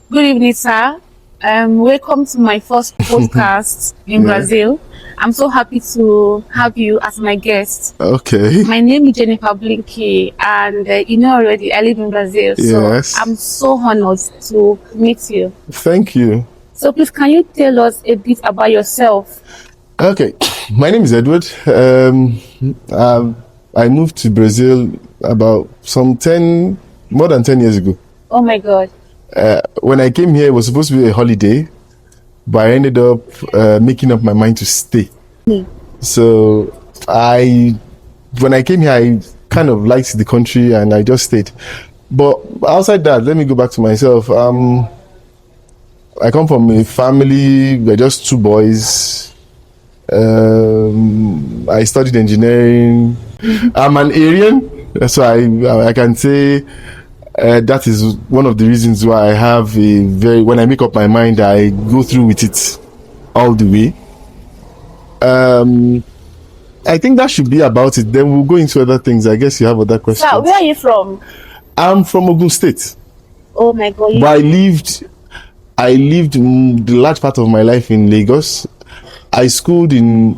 Good evening, sir. Welcome to my first podcast in Yeah. Brazil. I'm so happy to have you as my guest. Okay. My name is Jennifer Blinky, and you know already I live in Brazil, so Yes. I'm so honored to meet you. Thank you. So please, can you tell us a bit about yourself? Okay. My name is Edward. I moved to Brazil about more than 10 years ago. Oh my God. When I came here, it was supposed to be a holiday, but I ended up making up my mind to stay. So when I came here, I kind of liked the country and I just stayed. But outside that, let me go back to myself. I come from a family, we're just two boys. I studied engineering. I'm an Aryan, so I can say that is one of the reasons why I have when I make up my mind, I go through with it all the way. I think that should be about it. Then we'll go into other things. I guess you have other questions. Sir, where are you from? I'm from Ogun State, Oh my God. but I lived the large part of my life in Lagos. I schooled in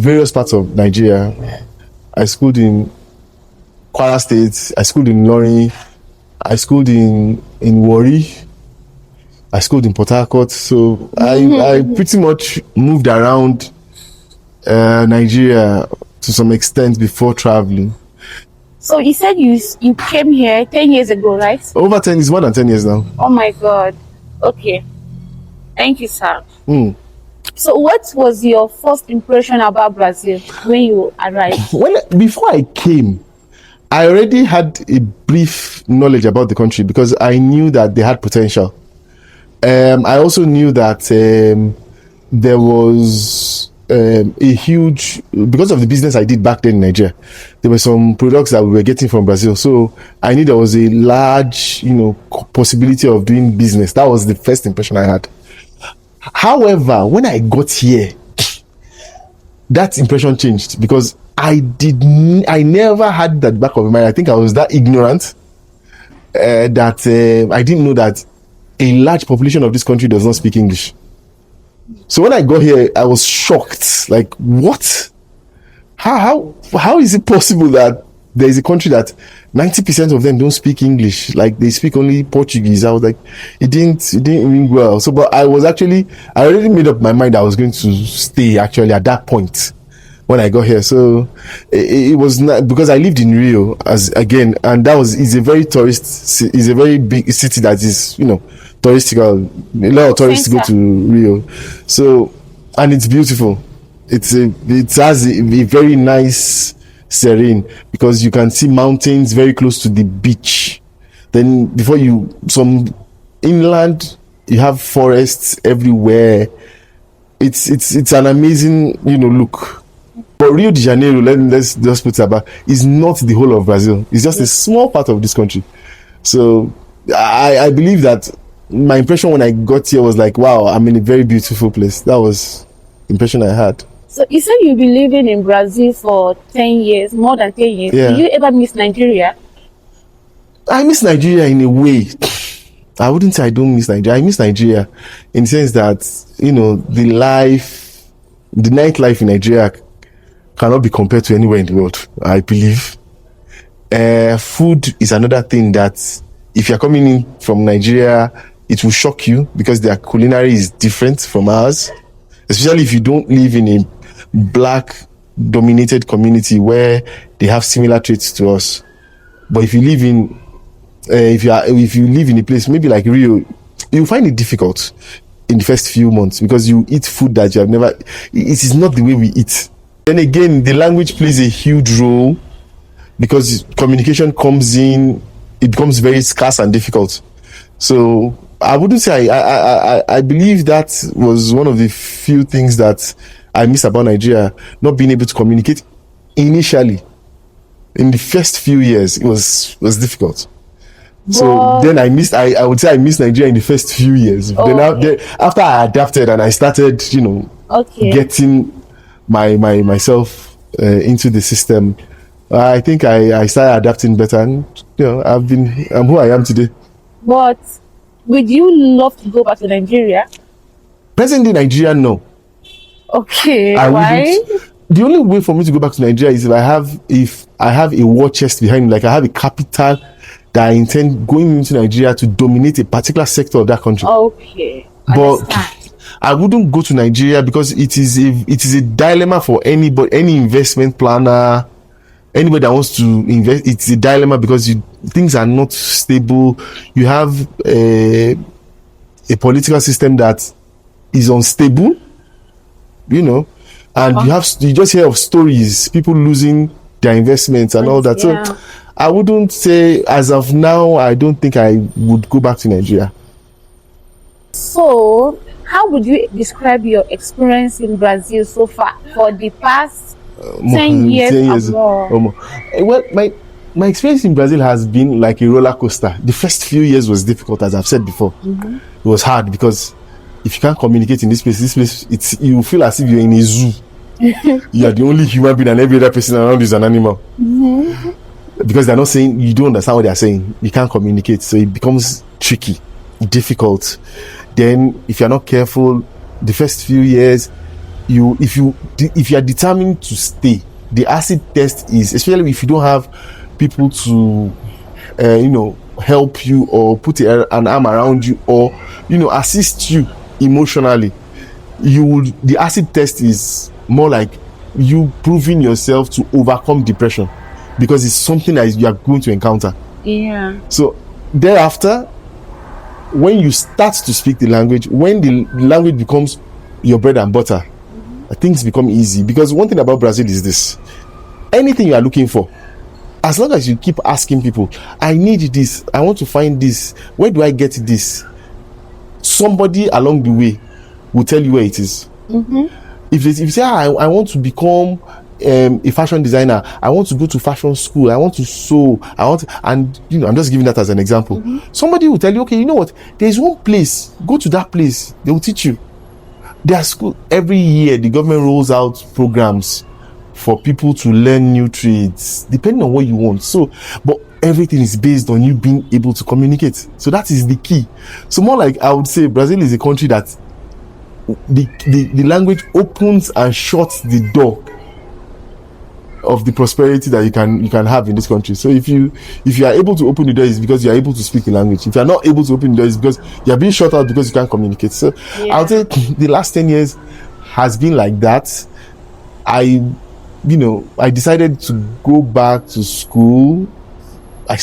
various parts of Nigeria. I schooled in Kwara State. I schooled in Lorry. I schooled in Warri. I schooled in Port Harcourt. So I pretty much moved around Nigeria to some extent before traveling. So you said you came here 10 years ago, right? Over 10 is more than 10 years now. Oh my God. Okay. Thank you, sir. So what was your first impression about Brazil when you arrived? Before I came, I already had a brief knowledge about the country because I knew that they had potential. I also knew that there was a huge, because of the business I did back then in Nigeria, there were some products that we were getting from Brazil. So I knew there was a large, possibility of doing business. That was the first impression I had. However, when I got here, that impression changed because I never had that back of my mind. I think I was that ignorant that I didn't know that a large population of this country does not speak English. So when I got here, I was shocked. Like, what? How is it possible that there is a country that 90% of them don't speak English? Like, they speak only Portuguese. I was like, it didn't ring well. So, but I already made up my mind I was going to stay actually at that point when I got here. So it was not because I lived in Rio and is a very big city that is, touristical. A lot of tourists go to Rio. So, and it's beautiful. It has a very nice serene because you can see mountains very close to the beach. Then some inland, you have forests everywhere. It's an amazing, look. But Rio de Janeiro, let's just put it about, is not the whole of Brazil. It's just a small part of this country. So I believe that my impression when I got here was like, wow, I'm in a very beautiful place. That was the impression I had. So you said you've been living in Brazil for 10 years, more than 10 years. Yeah. Did you ever miss Nigeria? I miss Nigeria in a way. I wouldn't say I don't miss Nigeria. I miss Nigeria in the sense that, the nightlife in Nigeria cannot be compared to anywhere in the world, I believe. Food is another thing that if you're coming in from Nigeria, it will shock you because their culinary is different from ours, especially if you don't live in a black dominated community where they have similar traits to us. But if you live in if you live in a place maybe like Rio, you find it difficult in the first few months because you eat food that you have never. It is not the way we eat. Then again, the language plays a huge role because communication comes in. It becomes very scarce and difficult. So I wouldn't say I believe that was one of the few things that I miss about Nigeria, not being able to communicate initially. In the first few years, it was difficult. So then I would say I missed Nigeria in the first few years. Then after I adapted and I started, getting myself into the system, I think I started adapting better, and I'm who I am today. But Would you love to go back to Nigeria? Presently, Nigeria, no. Okay, I why? wouldn't. The only way for me to go back to Nigeria is if I have a war chest behind me, like I have a capital that I intend going into Nigeria to dominate a particular sector of that country. Okay, But understand. I wouldn't go to Nigeria because it is a dilemma for anybody, any investment planner, anybody that wants to invest. It's a dilemma because things are not stable. You have a political system that is unstable, and you just hear of stories, people losing their investments and all that. Yeah. So I wouldn't say, as of now, I don't think I would go back to Nigeria. So, how would you describe your experience in Brazil so far for the past 10 years or more? Well, my experience in Brazil has been like a roller coaster. The first few years was difficult, as I've said before. It was hard because if you can't communicate in this place, you feel as if you're in a zoo. You are the only human being and every other person around is an animal. Because they're not saying, you don't understand what they're saying. You can't communicate, so it becomes tricky, difficult. Then if you're not careful, the first few years, if you are determined to stay, the acid test is, especially if you don't have people to help you or put an arm around you or assist you emotionally, the acid test is more like you proving yourself to overcome depression, because it's something that you are going to encounter. Yeah. So thereafter, when you start to speak the language, when the language becomes your bread and butter, things become easy. Because one thing about Brazil is this: anything you are looking for, as long as you keep asking people, I need this, I want to find this, where do I get this, somebody along the way will tell you where it is. If you say, I want to become a fashion designer, I want to go to fashion school, I want to sew, and I'm just giving that as an example. Somebody will tell you, okay, you know what, there's one place, go to that place, they will teach you. Their school, every year the government rolls out programs for people to learn new trades depending on what you want. So, but everything is based on you being able to communicate. So that is the key. So more like, I would say Brazil is a country that the language opens and shuts the door of the prosperity that you can have in this country. So if you are able to open the door, it's because you are able to speak the language. If you are not able to open the door, it's because you are being shut out because you can't communicate. So I would say the last 10 years has been like that. I decided to go back to school. I'm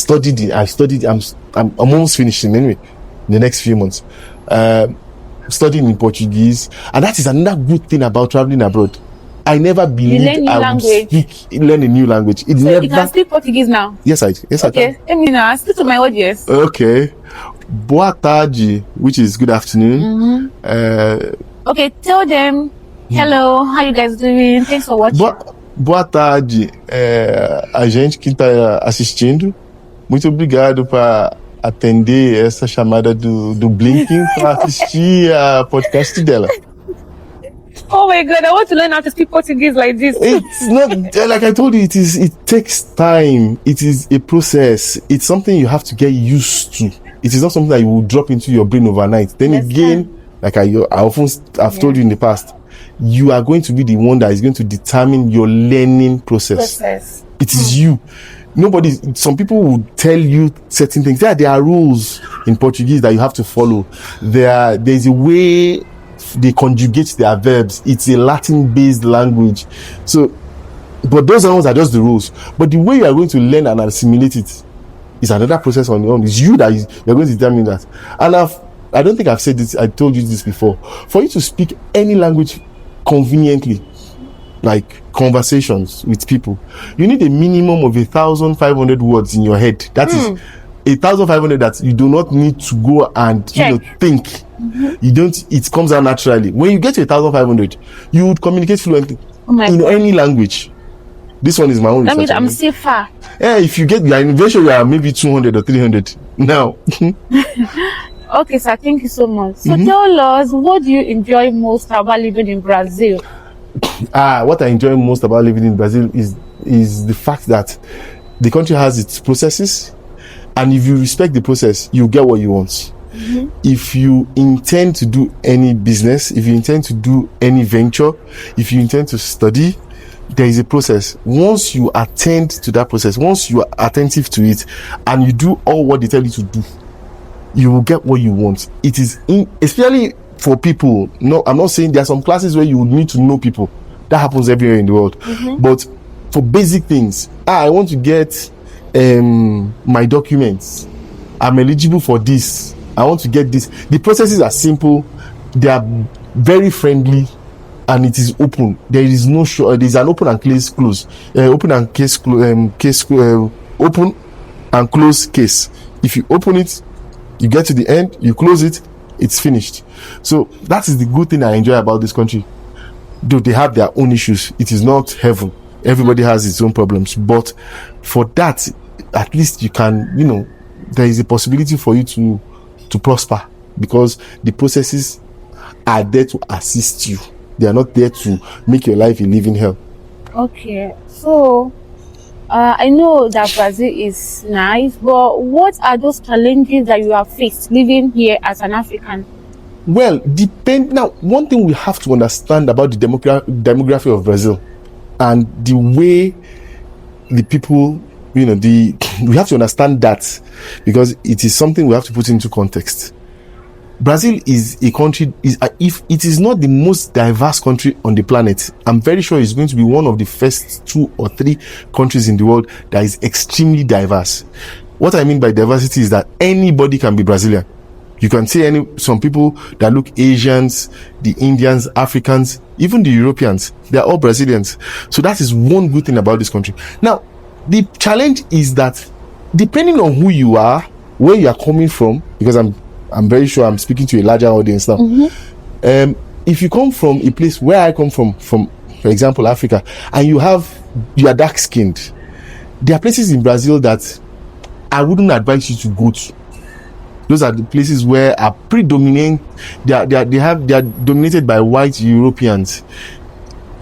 almost finishing anyway in the next few months, studying in Portuguese. And that is another good thing about traveling abroad. I never believed I would learn a new language. You can speak Portuguese now? Yes, I can. Okay, let me now speak to my audience. Okay. Boa tarde, which is good afternoon. Okay, tell them, hello, how you guys doing? Thanks for watching. Boa tarde, a gente que está assistindo. Muito obrigado por atender essa chamada do Blinking para assistir a podcast dela. Oh my God, I want to learn how to speak Portuguese like this. It's not, like I told you, it takes time. It is a process. It's something you have to get used to. It is not something that you will drop into your brain overnight. Then again, like I've told you in the past, you are going to be the one that is going to determine your learning process. It is you. Some people will tell you certain things. There are rules in Portuguese that you have to follow. There's a way they conjugate their verbs. It's a Latin-based language. So, but those ones are just the rules. But the way you are going to learn and assimilate it is another process on your own. It's you that you're going to determine that. And I don't think I've said this, I told you this before. For you to speak any language conveniently, like conversations with people, you need a minimum of 1,500 words in your head. That is 1,500 that you do not need to go and think. You don't. It comes out naturally. When you get to 1,500, you would communicate fluently in any language. This one is my own. That means I'm still far. Yeah, if you get, eventually you are maybe 200 or 300 now. Okay, sir. Thank you so much. So tell us, what do you enjoy most about living in Brazil? What I enjoy most about living in Brazil is the fact that the country has its processes, and if you respect the process, you get what you want. If you intend to do any business, if you intend to do any venture, if you intend to study, there is a process. Once you attend to that process, once you are attentive to it, and you do all what they tell you to do, you will get what you want. It is especially for people. No, I'm not saying there are some classes where you would need to know people. That happens everywhere in the world. But for basic things, I want to get my documents. I'm eligible for this. I want to get this. The processes are simple. They are very friendly, and it is open. There is no show. There is an open and close. Open and open and close case. If you open it, you get to the end. You close it, it's finished. So that is the good thing I enjoy about this country. Though they have their own issues, it is not heaven. Everybody has its own problems, but for that, at least you can, there is a possibility for you to prosper, because the processes are there to assist you. They are not there to make your life a living hell. Okay, so I know that Brazil is nice, but what are those challenges that you have faced living here as an African? Well, now, one thing we have to understand about the demography of Brazil and the way the people, we have to understand that, because it is something we have to put into context. Brazil is a country, if it is not the most diverse country on the planet, I'm very sure it's going to be one of the first 2 or 3 countries in the world that is extremely diverse. What I mean by diversity is that anybody can be Brazilian. You can see some people that look Asians, the Indians, Africans, even the Europeans, they are all Brazilians. So that is one good thing about this country. Now, the challenge is that depending on who you are, where you are coming from, because I'm very sure I'm speaking to a larger audience now. If you come from a place where I come from, for example, Africa, and you are dark skinned, there are places in Brazil that I wouldn't advise you to go to. Those are the places where are predominant. They are dominated by white Europeans.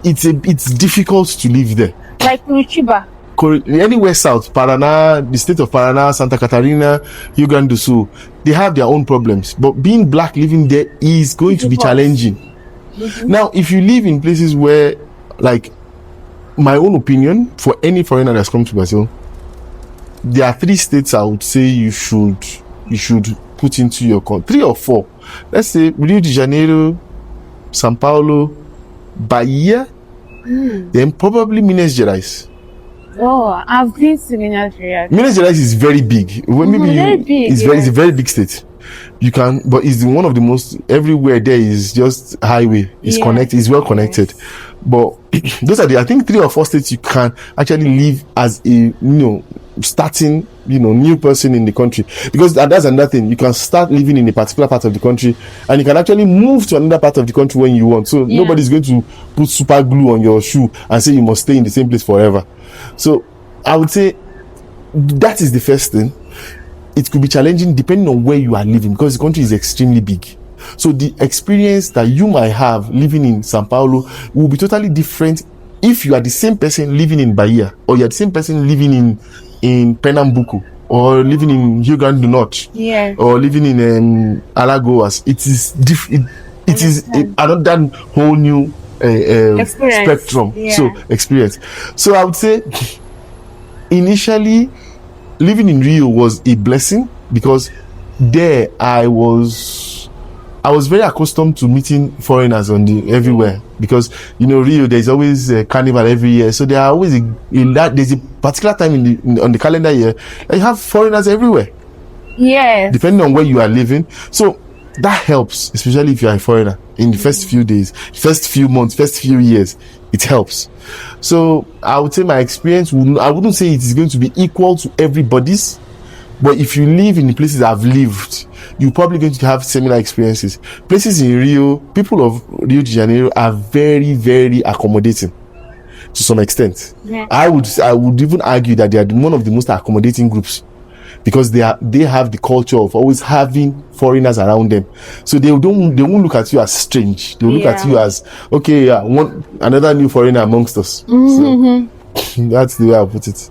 It's difficult to live there. Like Curitiba. Anywhere south, Paraná, the state of Paraná, Santa Catarina, Rio Grande do Sul, they have their own problems. But being black living there is going to be challenging. Now, if you live in places where, like, my own opinion, for any foreigner that's come to Brazil, there are 3 states I would say you should put into your country. 3 or 4. Let's say Rio de Janeiro, São Paulo, Bahia, then probably Minas Gerais. Oh, I've been to Minas Gerais. Minas Gerais is very big. It's a very big state. You can, but it's one of the most, everywhere there is just highway. It's connected. It's well connected. But those are I think 3 or 4 states you can actually live as a, starting, new person in the country. Because that's another thing. You can start living in a particular part of the country, and you can actually move to another part of the country when you want. So nobody's going to put super glue on your shoe and say you must stay in the same place forever. So I would say that is the first thing. It could be challenging depending on where you are living, because the country is extremely big. So the experience that you might have living in Sao Paulo will be totally different if you are the same person living in Bahia, or you are the same person living in Pernambuco, or living in Rio Grande do Norte, or living in Alagoas. It is different. It is another whole new spectrum. So experience. So I would say initially living in Rio was a blessing, because there I was very accustomed to meeting foreigners everywhere, because Rio, there's always a carnival every year, so there are always there's a particular time on the calendar year that you have foreigners everywhere. Depending on where you are living. So that helps, especially if you are a foreigner in the first few days, first few months, first few years. It helps. So I would say my experience, I wouldn't say it is going to be equal to everybody's, but if you live in the places I've lived, you're probably going to have similar experiences. Places in Rio, people of Rio de Janeiro are very, very accommodating to some extent. I would even argue that they are one of the most accommodating groups, because they have the culture of always having foreigners around them. So they won't look at you as strange. They'll look at you as, okay, another new foreigner amongst us. So that's the way I put it.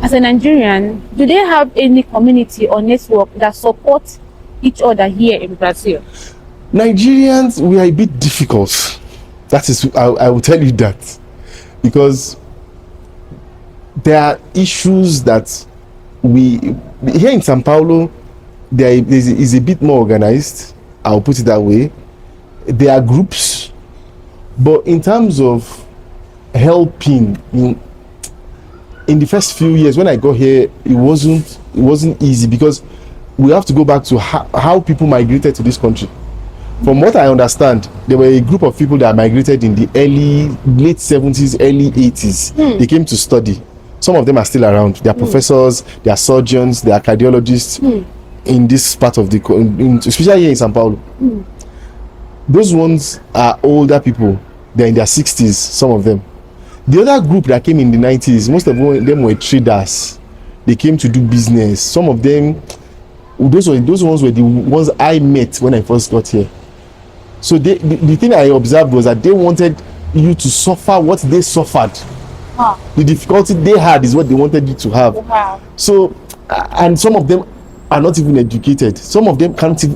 As a Nigerian, do they have any community or network that supports each other here in Brazil? Nigerians, we are a bit difficult. That is, I will tell you that, because there are issues that we here in Sao Paulo there is a bit more organized. I'll put it that way. There are groups, but in terms of helping in the first few years when I got here, it wasn't easy, because we have to go back to how people migrated to this country. From what I understand, there were a group of people that migrated in the late 70s, early 80s. They came to study. Some of them are still around. They are professors, they are surgeons, they are cardiologists in this part of the especially here in Sao Paulo. Those ones are older people. They're in their 60s, some of them. The other group that came in the 90s, most of them were traders. They came to do business. Some of them, those ones were the ones I met when I first got here. So the thing I observed was that they wanted you to suffer what they suffered. The difficulty they had is what they wanted you to have. So, and some of them are not even educated. Some of them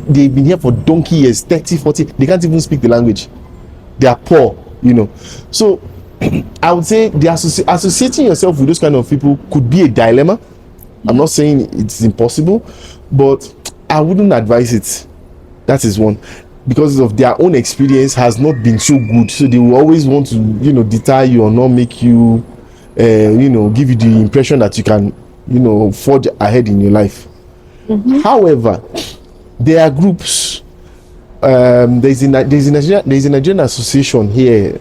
they've been here for donkey years, 30, 40, they can't even speak the language. They are poor, So I would say associating yourself with those kind of people could be a dilemma. I'm not saying it's impossible, but I wouldn't advise it. That is one. Because of their own experience has not been so good, so they will always want to deter you or not make you give you the impression that you can forge ahead in your life. However, there are groups. There's a Nigerian association here.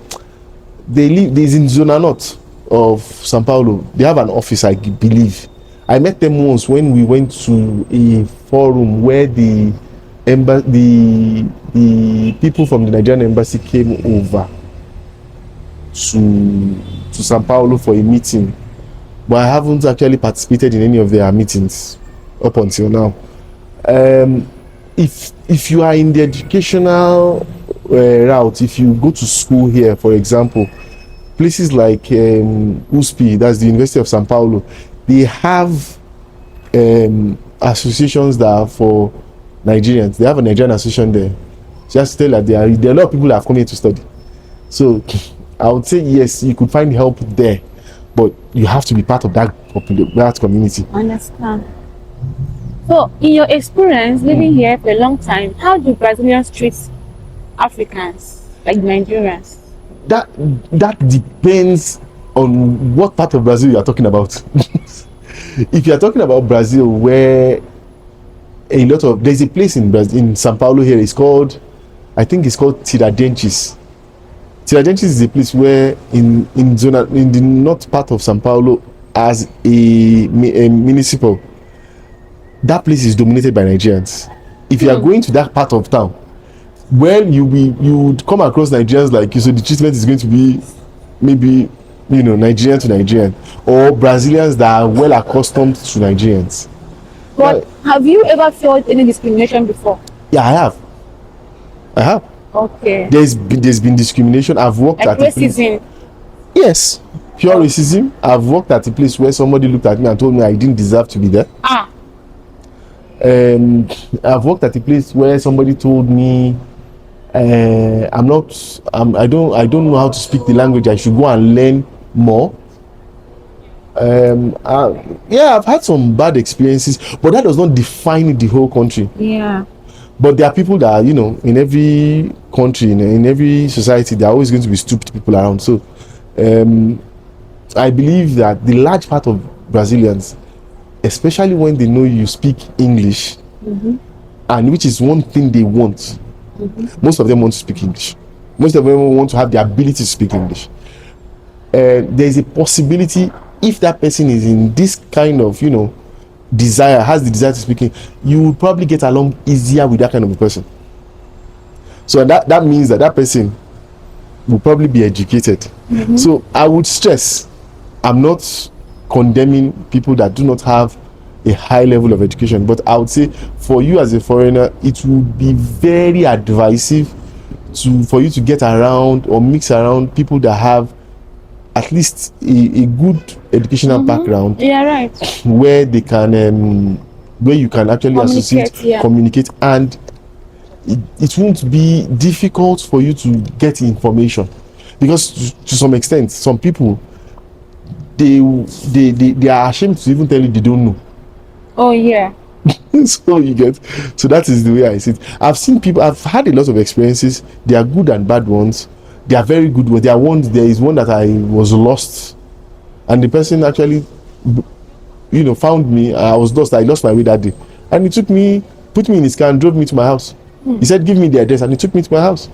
There's in Zona North of Sao Paulo. They have an office, I believe. I met them once when we went to a forum where the people from the Nigerian embassy came over to Sao Paulo for a meeting, but I haven't actually participated in any of their meetings up until now. If you are in the educational route, if you go to school here, for example, places like USP, that's the University of Sao Paulo, they have associations that are for Nigerians. They have a Nigerian association there. Just tell that there are a lot of people that have come here to study. So I would say yes, you could find help there, but you have to be part of that community. Understand. So, in your experience living here for a long time, how do Brazilians treat Africans, like Nigerians? That depends on what part of Brazil you are talking about. If you are talking about Brazil, where there's a place in Sao Paulo here, I think it's called Tiradentes. Tiradentes is a place where in the north part of Sao Paulo, as a municipal, that place is dominated by Nigerians. If you are going to that part of town, well, you would come across Nigerians like you, so the treatment is going to be maybe Nigerian to Nigerian, or Brazilians that are well accustomed to Nigerians. But have you ever felt any discrimination before? Yeah, I have. Okay. There's been discrimination. I've worked like at racism. Yes, pure racism. I've worked at a place where somebody looked at me and told me I didn't deserve to be there. I've worked at a place where somebody told me I don't know how to speak the language. I should go and learn more. I've had some bad experiences, but that does not define the whole country. Yeah. But there are people that in every country, in every society, there are always going to be stupid people around. So I believe that the large part of Brazilians, especially when they know you speak English, and which is one thing they want, most of them want to speak English. Most of them want to have the ability to speak English. There is a possibility, if that person is in this kind of has the desire to speak, you will probably get along easier with that kind of a person. So that means that person will probably be educated. So I would stress, I'm not condemning people that do not have a high level of education, but I would say for you as a foreigner, it would be very advisable for you to get around or mix around people that have at least a good educational background. Yeah, right. Where they can where you can actually associate, communicate, and it won't be difficult for you to get information, because to some extent, some people they are ashamed to even tell you they don't know. Oh yeah. So you get, so that is the way I see it. I've seen people, I've had a lot of experiences. They are good and bad ones. They are very good ones. There is one that I was lost, and the person actually, found me. I was lost. I lost my way that day, and he took me, put me in his car and drove me to my house. He said, "Give me the address," and he took me to my house.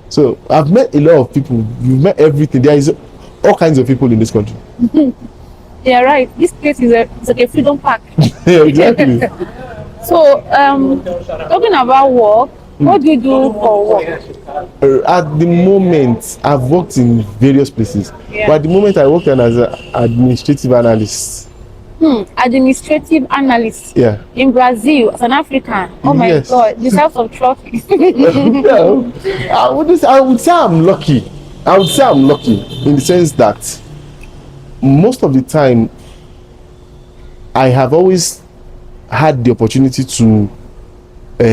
So I've met a lot of people. You've met everything. There is all kinds of people in this country. Yeah, right. This place is it's like a freedom park. Yeah, exactly. So, talking about work, what do you do for work? At the moment, I've worked in various places, but at the moment I work as an administrative analyst. Administrative analyst. Yeah. In Brazil, as an African. Oh my God, this house of trophies. Yeah, I would say I'm lucky. I would say I'm lucky in the sense that most of the time I have always had the opportunity to, my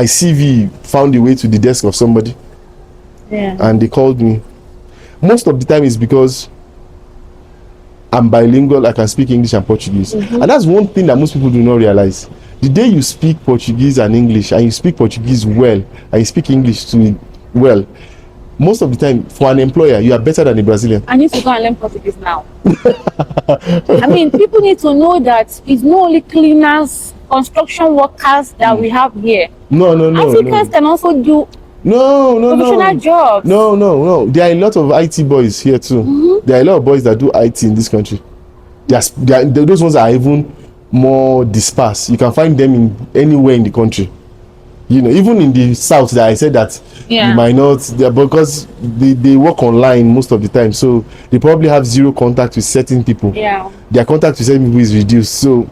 CV found a way to the desk of somebody, and they called me. Most of the time is because I'm bilingual. I can speak English and Portuguese, and that's one thing that most people do not realize. The day you speak Portuguese and English, and you speak Portuguese well, and you speak English to well, most of the time for an employer, you are better than a Brazilian. I need to go and learn Portuguese now. I mean, people need to know that it's not only cleaners, construction workers that we have here. No. Africans can also do professional jobs. No. There are a lot of IT boys here too. There are a lot of boys that do IT in this country. Those ones are even more dispersed. You can find them in anywhere in the country. Even in the south, that I said that you might not, because they work online most of the time, so they probably have zero contact with certain people. Their contact with certain people is reduced, so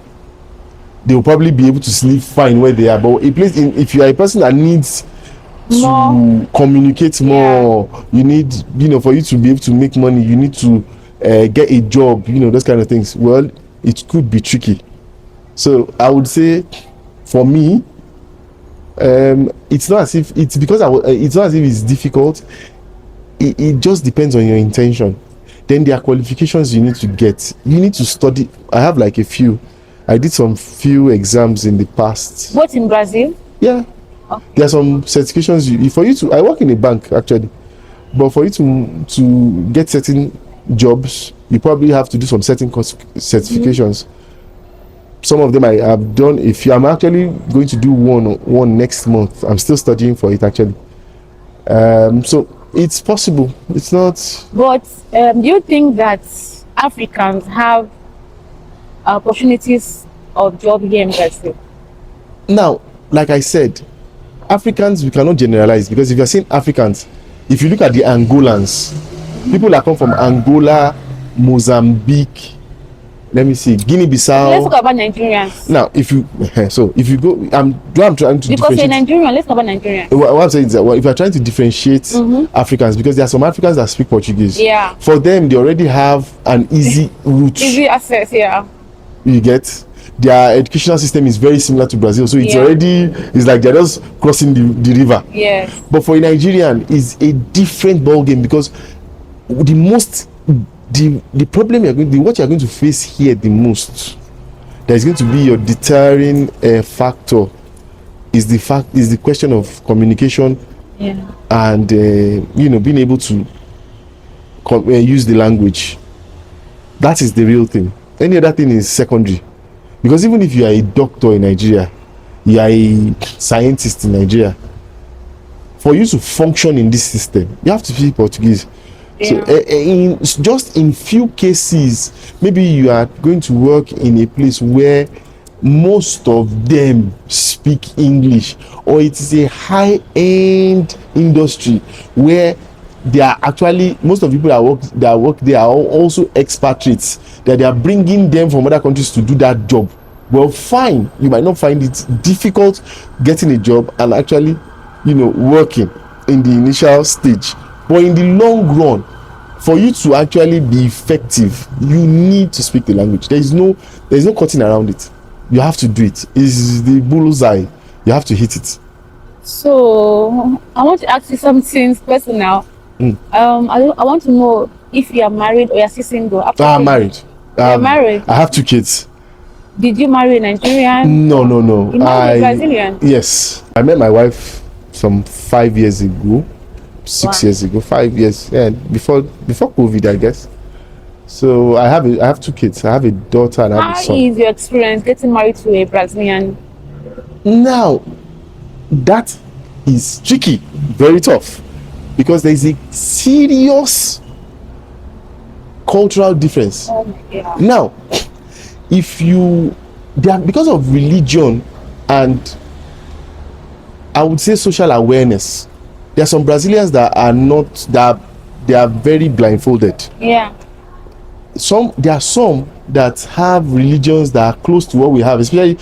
they will probably be able to sleep fine where they are. But if you are a person that needs to communicate more, you need, for you to be able to make money, you need to get a job, those kind of things. Well, it could be tricky. So I would say, for me, it's not as if it's difficult. It just depends on your intention. Then there are qualifications you need to get. You need to study. I have like a few. I did some few exams in the past. What, in Brazil? Yeah. Okay. There are some certifications for you to. I work in a bank actually, but for you to get certain jobs, you probably have to do some certain certifications. Some of them I have done. I'm actually going to do one next month. I'm still studying for it actually. So it's possible. It's not. But do you think that Africans have opportunities of job here in Brazil? Now, like I said, Africans, we cannot generalize, because if you're saying Africans, if you look at the Angolans, people that come from Angola, Mozambique, let me see, Guinea-Bissau. Let's talk about Nigerians. Now, if you go, I'm trying to because you're Nigerian. Let's talk about Nigerians. What I'm saying is that, if you're trying to differentiate Africans, because there are some Africans that speak Portuguese. Yeah. For them, they already have an easy route. Easy access. Yeah. You get. Their educational system is very similar to Brazil, so it's like they're just crossing the river. Yes. But for a Nigerian, it's a different ball game, because the problem what you're going to face here the most, that is going to be your deterring factor, is the question of communication, and being able to use the language. That is the real thing. Any other thing is secondary, because even if you are a doctor in Nigeria, you are a scientist in Nigeria, for you to function in this system, you have to speak Portuguese. So in few cases, maybe you are going to work in a place where most of them speak English, or it is a high-end industry where they are actually, most of the people that work there are also expatriates, that they are bringing them from other countries to do that job. Well, fine, you might not find it difficult getting a job and actually working in the initial stage, but in the long run, for you to actually be effective, you need to speak the language. There's no cutting around it. You have to do it. It's the bullseye. You have to hit it. So I want to ask you something personal. I want to know if you are married or you're still single. I'm married. You're married. I have 2 kids. Did you marry a Nigerian? No. You married a Brazilian? Yes. I met my wife some 5 years ago. 6 years ago, 5 years, yeah, before COVID, I guess. So I have 2 kids. I have a daughter and I have a son. How is your experience getting married to a Brazilian? Now, that is tricky, very tough, because there is a serious cultural difference. Oh my God. Now, because of religion and I would say social awareness, there are some Brazilians that are not, they are very blindfolded. Yeah. There are some that have religions that are close to what we have, especially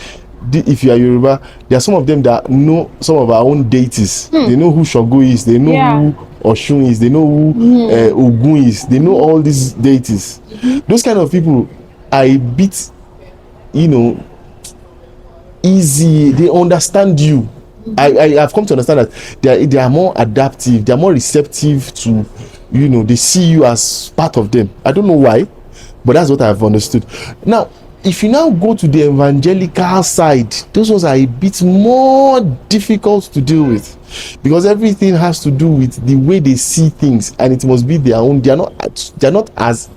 if you are Yoruba. There are some of them that know some of our own deities. They know who Shogo is, they know who Oshun is, they know who Ogun is, they know all these deities. Those kind of people are a bit, easy. They understand you. I have come to understand that they are more adaptive, they are more receptive to, they see you as part of them. I don't know why, but that's what I have understood. Now, if you now go to the evangelical side, those ones are a bit more difficult to deal with, because everything has to do with the way they see things, and it must be their own. They are not as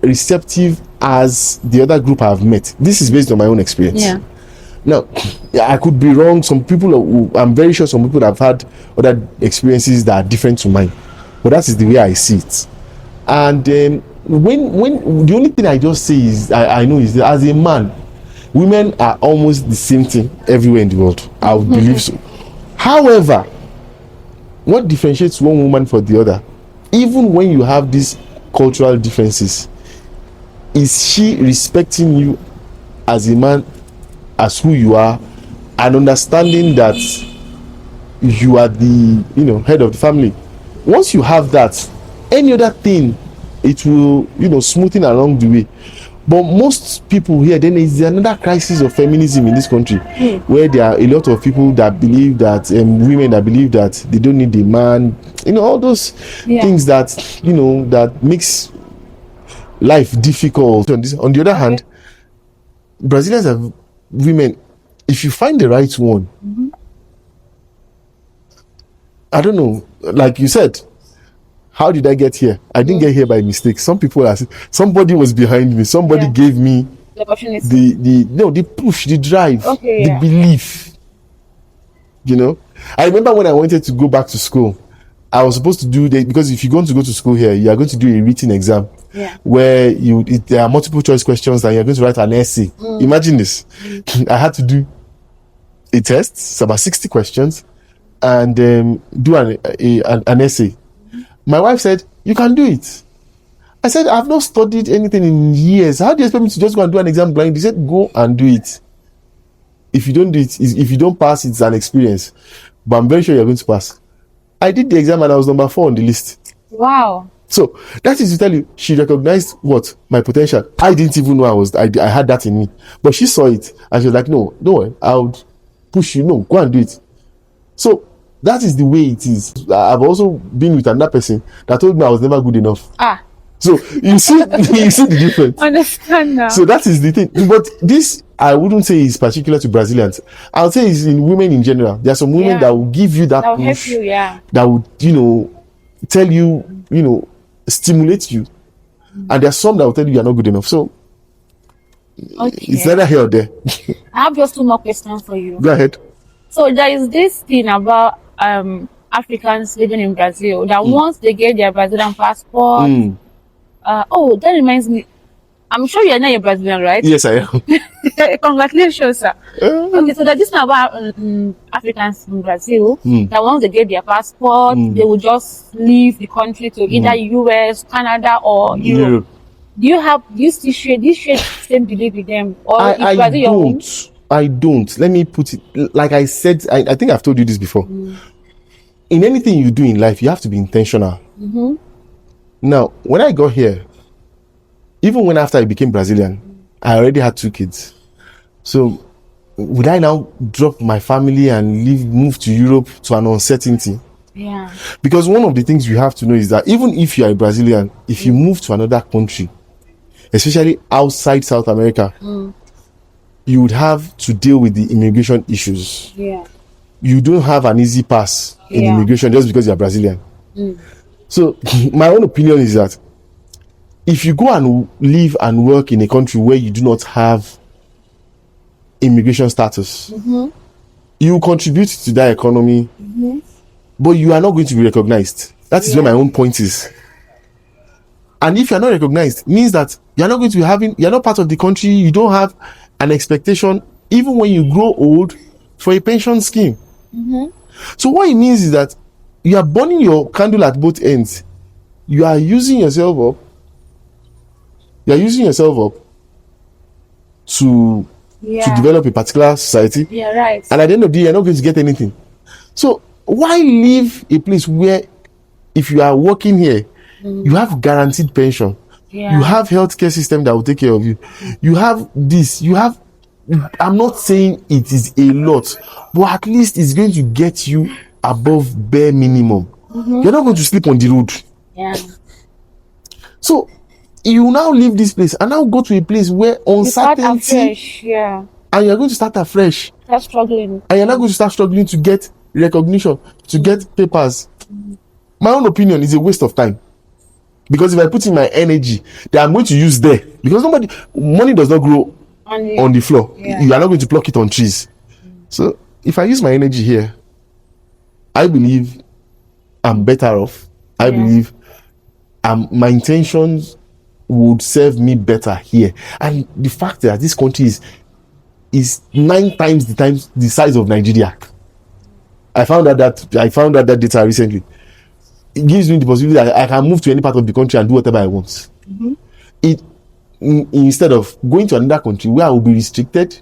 receptive as the other group I have met. This is based on my own experience. Yeah. Now, I could be wrong. Some people, I'm very sure some people have had other experiences that are different to mine, but that is the way I see it. And when the only thing I just say is I know is that as a man, women are almost the same thing everywhere in the world. I would believe so. However, what differentiates one woman from the other, even when you have these cultural differences, is she respecting you as a man, as who you are, and understanding that you are the head of the family. Once you have that, any other thing, it will smoothen along the way. But most people here, then is another crisis of feminism in this country, where there are a lot of people that believe that women that believe that they don't need a man, all those things that that makes life difficult. On the other hand, Brazilians have women, if you find the right one, I don't know, like you said, how did I get here? I didn't get here by mistake. Some people are, somebody was behind me, somebody gave me the push, the drive, the belief. I remember when I wanted to go back to school, I was supposed to do that, because if you're going to go to school here, you are going to do a written exam, where there are multiple choice questions and you're going to write an essay. Imagine this. I had to do a test, it's about 60 questions, and do an essay. My wife said, you can do it. I said, I've not studied anything in years. How do you expect me to just go and do an exam blind? He said, go and do it. If you don't do it, if you don't pass, it's an experience. But I'm very sure you're going to pass. I did the exam and I was number 4 on the list. Wow. So that is to tell you, she recognized what? My potential. I didn't even know I had that in me. But she saw it and she was like, no, don't worry, I'll push you. No, go and do it. So that is the way it is. I've also been with another person that told me I was never good enough. So you see the difference. Understand now. So that is the thing. But this, I wouldn't say is particular to Brazilians. I would say it's in women in general. There are some women that will give you that push, help you, that would, tell you, stimulate you. And there are some that will tell you you're not good enough. So it's neither here or there. I have just 2 more questions for you. Go ahead. So there is this thing about Africans living in Brazil that once they get their Brazilian passport, that reminds me, I'm sure you're not a Brazilian, right? Yes, I am. Congratulations, sir. Okay, so that this thing about Africans in Brazil, that once they get their passport, they will just leave the country to either US, Canada, or Europe. Do you still share the same belief with them, or I don't. Let me put it like I said. I think I've told you this before. In anything you do in life, you have to be intentional. Now, when I got here, even when after I became Brazilian, I already had 2 kids. So would I now drop my family and move to Europe to an uncertainty? Yeah. Because one of the things you have to know is that even if you are a Brazilian, if you move to another country, especially outside South America, you would have to deal with the immigration issues. Yeah. You don't have an easy pass in immigration just because you're Brazilian. So my own opinion is that if you go and live and work in a country where you do not have immigration status, you contribute to that economy, but you are not going to be recognized. That is where my own point is. And if you are not recognized, means that you are not going to be having, you are not part of the country, you don't have an expectation, even when you grow old, for a pension scheme. So what it means is that you are burning your candle at both ends. You are using yourself up. You are using yourself up to develop a particular society. Yeah, right. And at the end of the day, you're not going to get anything. So why leave a place where, if you are working here, you have guaranteed pension, you have healthcare system that will take care of you, you have this, you have, I'm not saying it is a lot, but at least it's going to get you above bare minimum. You're not going to sleep on the road. Yeah. So you now leave this place and now go to a place where uncertainty, and you're going to start afresh. Start struggling. And you're not going to start struggling to get recognition, to get papers. My own opinion is a waste of time. Because if I put in my energy that I'm going to use there, because money does not grow on the floor. You are not going to pluck it on trees. So if I use my energy here, I believe I'm better off. I believe my intentions would serve me better here. And the fact that this country is 9 times the size of Nigeria. I found out that data recently. It gives me the possibility that I can move to any part of the country and do whatever I want. Instead of going to another country where I will be restricted,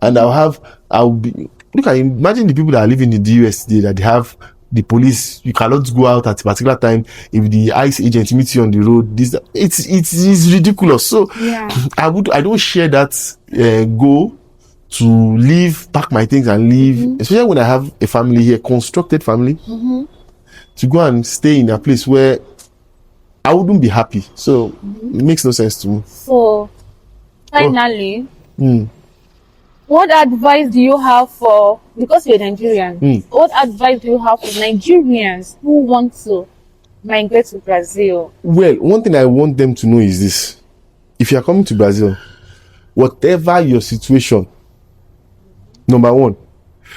and imagine the people that are living in the US today, that they have the police. You cannot go out at a particular time. If the ICE agent meets you on the road, it's ridiculous. So I don't share that goal to leave, pack my things and leave, especially when I have a family here, constructed family, to go and stay in a place where I wouldn't be happy. So it makes no sense to me. So finally, what advice do you have for, because you're Nigerian, what advice do you have for Nigerians who want to migrate to Brazil? Well, one thing I want them to know is this: if you are coming to Brazil, whatever your situation, number one,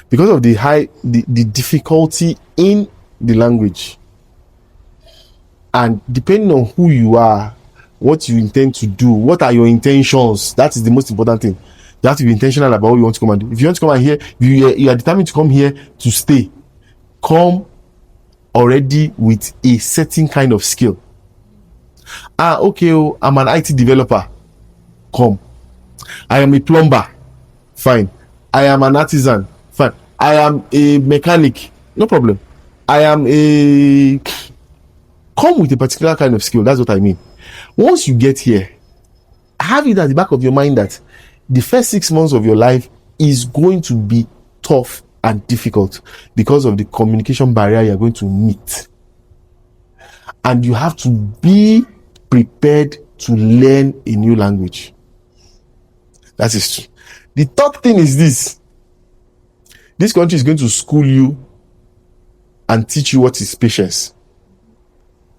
because of the difficulty in the language, and depending on who you are, what you intend to do, what are your intentions, that is the most important thing. You have to be intentional about what you want to come and do. If you want to come and here, you are determined to come here to stay, come already with a certain kind of skill. Okay, I'm an IT developer. Come. I am a plumber. Fine. I am an artisan. Fine. I am a mechanic. No problem. Come with a particular kind of skill. That's what I mean. Once you get here, have it at the back of your mind that the first 6 months of your life is going to be tough and difficult because of the communication barrier you're going to meet. And you have to be prepared to learn a new language. That is true. The third thing is this: this country is going to school you and teach you what is patience.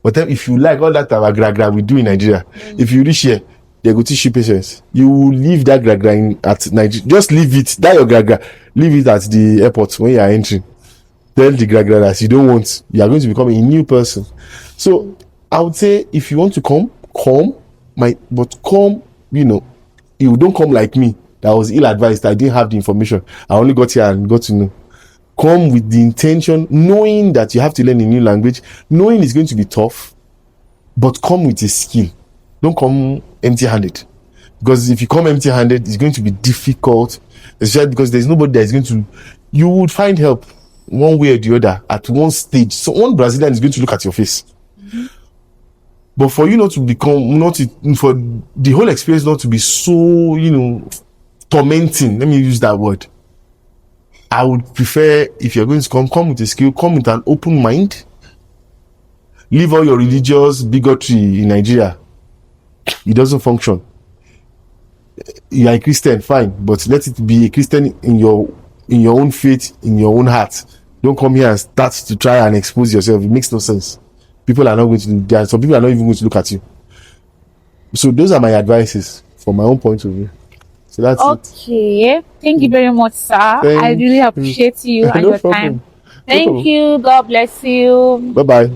But then if you like all that gra we do in Nigeria, if you reach here, they go teach you patience. You will leave that gra at Nigeria. Just leave it. That your gra. Leave it at the airport when you are entering. Tell the gra that you don't want. You are going to become a new person. So I would say, if you want to come, but come, you don't come like me. That was ill-advised. I didn't have the information. I only got here and got to know. Come with the intention, knowing that you have to learn a new language, knowing it's going to be tough, but come with a skill. Don't come empty-handed. Because if you come empty-handed, it's going to be difficult, especially because there's nobody that is going to... You would find help one way or the other at one stage. So one Brazilian is going to look at your face. But for you not to become, for the whole experience not to be so, tormenting, let me use that word. I would prefer, if you're going to come with a skill, come with an open mind. Leave all your religious bigotry in Nigeria. It doesn't function. You are a Christian, fine, but let it be a Christian in your own faith, in your own heart. Don't come here and start to try and expose yourself. It makes no sense. People are not going to. Some people are not even going to look at you. So those are my advices from my own point of view. So that's it. Okay. Thank you very much, sir. I really appreciate you and No your problem. time. Thank you. God bless you. Bye bye.